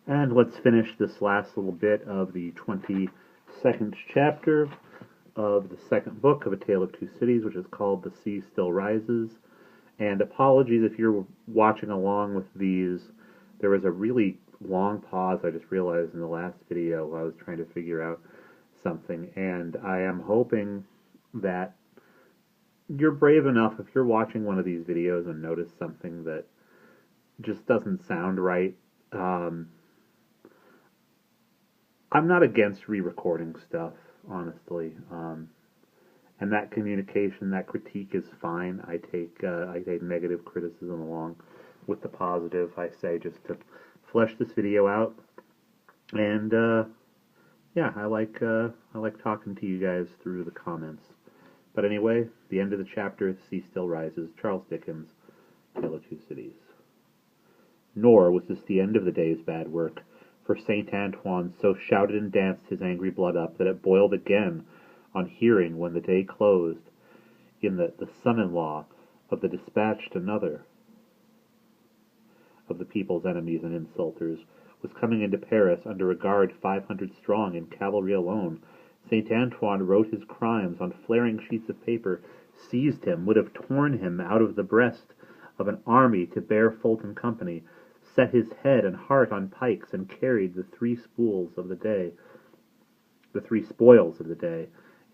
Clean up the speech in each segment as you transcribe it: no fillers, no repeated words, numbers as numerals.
And let's finish this last little bit of the 22nd chapter of the second book of A Tale of Two Cities, which is called The Sea Still Rises. And apologies if you're watching along with these. There was a really long pause I just realized in the last video while I was trying to figure out something. And I am hoping that you're brave enough if you're watching one of these videos and notice something that just doesn't sound right. I'm not against re-recording stuff, honestly, and that communication, that critique is fine. I take negative criticism along with the positive. I say just to flesh this video out, and yeah, I like talking to you guys through the comments. But anyway, the end of the chapter, "The Sea Still Rises," Charles Dickens, Tale of Two Cities. Nor was this the end of the day's bad work, for St. Antoine so shouted and danced his angry blood up that it boiled again on hearing, when the day closed, in the son-in-law of the dispatched another of the people's enemies and insulters was coming into Paris under a guard 500 strong in cavalry alone. St. Antoine wrote his crimes on flaring sheets of paper, seized him, would have torn him out of the breast of an army to bear Fulton company, set his head and heart on pikes, and carried the three spoils of the day,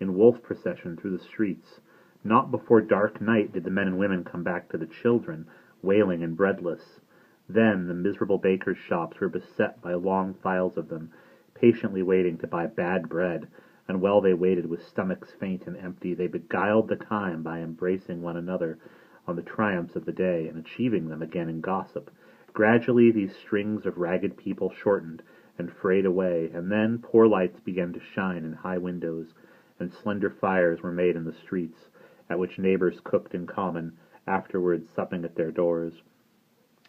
in wolf procession through the streets. Not before dark night did the men and women come back to the children, wailing and breadless. Then the miserable bakers' shops were beset by long files of them, patiently waiting to buy bad bread, and while they waited with stomachs faint and empty, they beguiled the time by embracing one another on the triumphs of the day, and achieving them again in gossip. Gradually these strings of ragged people shortened and frayed away, and then poor lights began to shine in high windows, and slender fires were made in the streets, at which neighbors cooked in common, afterwards supping at their doors.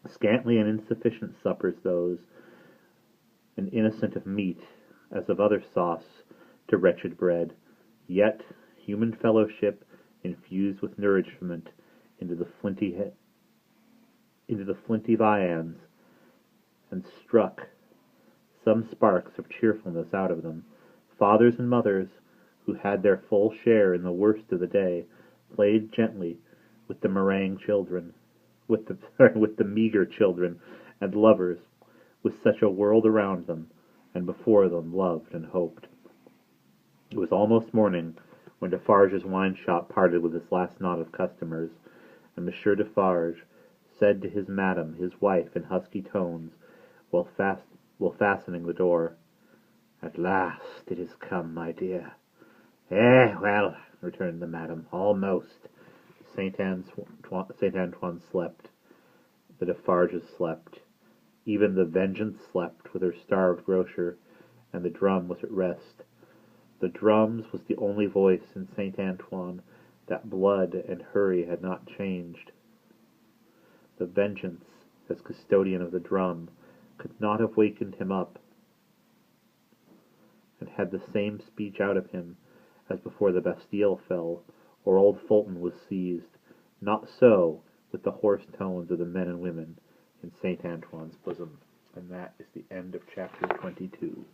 Scantly and insufficient suppers those, and innocent of meat, as of other sauce, to wretched bread, yet human fellowship infused with nourishment into the flinty viands, and struck some sparks of cheerfulness out of them. Fathers and mothers, who had their full share in the worst of the day, played gently with the meringue children, with the meager children, and lovers, with such a world around them, and before them, loved and hoped. It was almost morning when Defarge's wine shop parted with its last knot of customers, and Monsieur Defarge said to his madam, his wife, in husky tones, while fastening the door, "At last it is come, my dear." Well," returned the madam, "almost." St. Antoine slept. The Defarges slept. Even the Vengeance slept with her starved grocer, and the drum was at rest. The drum's was the only voice in St. Antoine that blood and hurry had not changed. The Vengeance, as custodian of the drum, could not have wakened him up, and had the same speech out of him as before the Bastille fell, or old Fulton was seized. Not so with the hoarse tones of the men and women in St. Antoine's bosom. And that is the end of chapter 22.